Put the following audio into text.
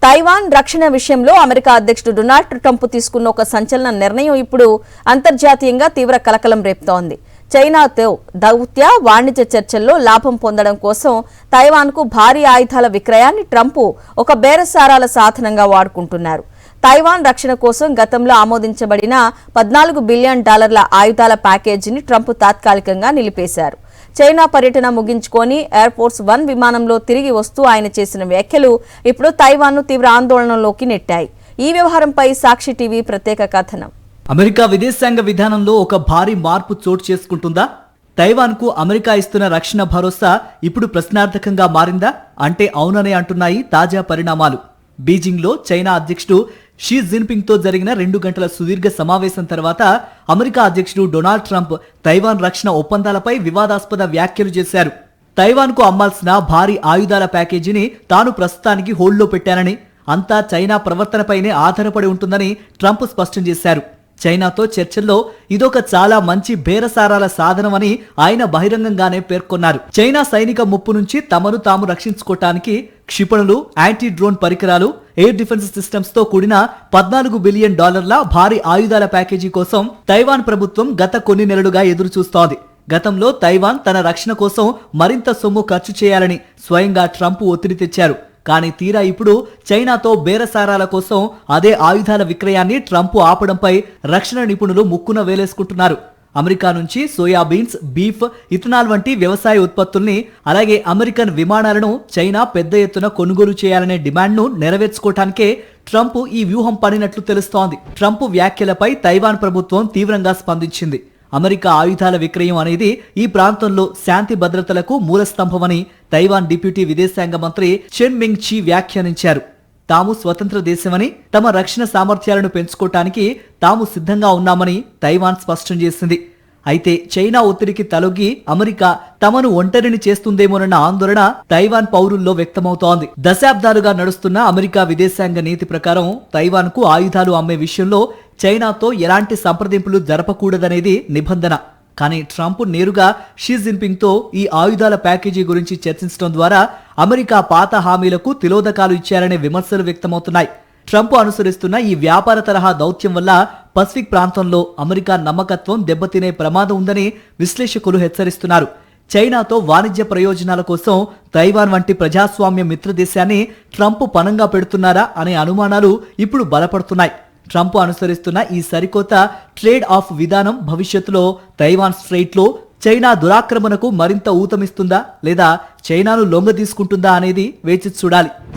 Taiwan రక్షణ విషయంలో America అధ్యక్షుడు డొనాల్డ్ ట్రంప్ తీసుకున్న ఒక సంచలన నిర్ణయం ఇప్పుడు అంతర్జాతీయంగా తీవ్ర కలకలం రేపుతోంది. చైనాతో దౌత్య వాణిజ్య చర్చల్లో లాభం పొందడం కోసం తైవాన్కు భారీ ఆయుధాల విక్రయాన్ని ట్రంప్ ఒక బేరసారాల సాధనంగా వాడుకుంటున్నారు. తైవాన్ రక్షణ కోసం గతంలో ఆమోదించబడిన $14 బిలియన్ ఆయుధాల ప్యాకేజీని ట్రంప్ తాత్కాలికంగా నిలిపేశారు. చైనా పర్యటన ముగించుకొని ఎయిర్ ఫోర్స్ 1 విమానంలో తిరిగి వస్తూ ఆయన చేసిన వ్యాఖ్యలు ఇప్పుడు తైవాన్ను తీవ్ర ఆందోళనలోకి నెట్టాయి. ఈ వ్యవహారంపై సాక్షి టీవీ ప్రత్యేక కథనం. అమెరికా విదేశాంగ విధానంలో ఒక భారీ మార్పు చోటు చేసుకుంటుందా? తైవాన్కు అమెరికా ఇస్తున్న రక్షణ భరోసా ఇప్పుడు ప్రశ్నార్థకంగా మారిందా అంటే అవుననే అంటున్నాయి తాజా పరిణామాలు. బీజింగ్లో చైనా అధ్యక్షుడు షీ జిన్పింగ్ తో జరిగిన 2 గంటల సుదీర్ఘ సమావేశం తర్వాత అమెరికా అధ్యక్షుడు డొనాల్డ్ ట్రంప్ తైవాన్ రక్షణ ఒప్పందాలపై వివాదాస్పద వ్యాఖ్యలు చేశారు. తైవాన్కు అమ్మాల్సిన భారీ ఆయుధాల ప్యాకేజీని తాను ప్రస్తుతానికి హోల్డ్లో పెట్టానని, అంతా చైనా ప్రవర్తనపైనే ఆధారపడి ఉంటుందని ట్రంప్ స్పష్టం చేశారు. చైనాతో చర్చల్లో ఇదొక చాలా మంచి బేరసారాల సాధనమని ఆయన బహిరంగంగానే పేర్కొన్నారు. చైనా సైనిక ముప్పు నుంచి తమను తాము రక్షించుకోవటానికి క్షిపణులు, యాంటీ డ్రోన్ పరికరాలు, ఎయిర్ డిఫెన్స్ సిస్టమ్స్ తో కూడిన $14 బిలియన్ భారీ ఆయుధాల ప్యాకేజీ కోసం తైవాన్ ప్రభుత్వం గత కొన్ని నెలలుగా ఎదురు చూస్తోంది. గతంలో తైవాన్ తన రక్షణ కోసం మరింత సొమ్ము ఖర్చు చేయాలని స్వయంగా ట్రంప్ ఒత్తిడి తెచ్చారు. కానీ తీరా ఇప్పుడు చైనాతో బేరసారాల కోసం అదే ఆయుధాల విక్రయాన్ని ట్రంప్ ఆపడంపై రక్షణ నిపుణులు ముక్కున వేలేసుకుంటున్నారు. అమెరికా నుంచి సోయాబీన్స్, బీఫ్, ఇథనాల్ వంటి వ్యవసాయ ఉత్పత్తుల్ని, అలాగే అమెరికన్ విమానాలను చైనా పెద్ద ఎత్తున కొనుగోలు చేయాలనే డిమాండ్ను నెరవేర్చుకోవటానికే ట్రంప్ ఈ వ్యూహం పడినట్లు తెలుస్తోంది. ట్రంప్ వ్యాఖ్యలపై తైవాన్ ప్రభుత్వం తీవ్రంగా స్పందించింది. అమెరికా ఆయుధాల విక్రయం అనేది ఈ ప్రాంతంలో శాంతి భద్రతలకు మూలస్తంభమని తైవాన్ డిప్యూటీ విదేశాంగ మంత్రి చెన్ మింగ్ చి వ్యాఖ్యానించారు. తాము స్వతంత్ర దేశమని, తమ రక్షణ సామర్థ్యాలను పెంచుకోవటానికి తాము సిద్ధంగా ఉన్నామని తైవాన్ స్పష్టం చేసింది. అయితే చైనా ఒత్తిడికి తలొగ్గి అమెరికా తమను ఒంటరిని చేస్తుందేమోనన్న ఆందోళన తైవాన్ పౌరుల్లో వ్యక్తమవుతోంది. దశాబ్దాలుగా నడుస్తున్న అమెరికా విదేశాంగ నీతి ప్రకారం తైవాన్కు ఆయుధాలు అమ్మే విషయంలో చైనాతో ఎలాంటి సంప్రదింపులు జరపకూడదనేది నిబంధన. కానీ ట్రంప్ నేరుగా షీ జిన్పింగ్ తో ఈ ఆయుధాల ప్యాకేజీ గురించి చర్చించడం ద్వారా అమెరికా పాత హామీలకు తిలోదకాలు ఇచ్చారనే విమర్శలు వ్యక్తమవుతున్నాయి. ట్రంప్ అనుసరిస్తున్న ఈ వ్యాపార తరహా దౌత్యం వల్ల పసిఫిక్ ప్రాంతంలో అమెరికా నమ్మకత్వం దెబ్బతినే ప్రమాదం ఉందని విశ్లేషకులు హెచ్చరిస్తున్నారు. చైనాతో వాణిజ్య ప్రయోజనాల కోసం తైవాన్ వంటి ప్రజాస్వామ్య మిత్ర దేశాన్ని ట్రంప్ పణంగా పెడుతున్నారా అనే అనుమానాలు ఇప్పుడు బలపడుతున్నాయి. ట్రంప్ అనుసరిస్తున్న ఈ సరికొత్త ట్రేడ్ ఆఫ్ విధానం భవిష్యత్తులో తైవాన్ స్ట్రెయిట్లో చైనా దురాక్రమణకు మరింత ఊతమిస్తుందా లేదా చైనాను లొంగ తీసుకుంటుందా అనేది వేచి చూడాలి.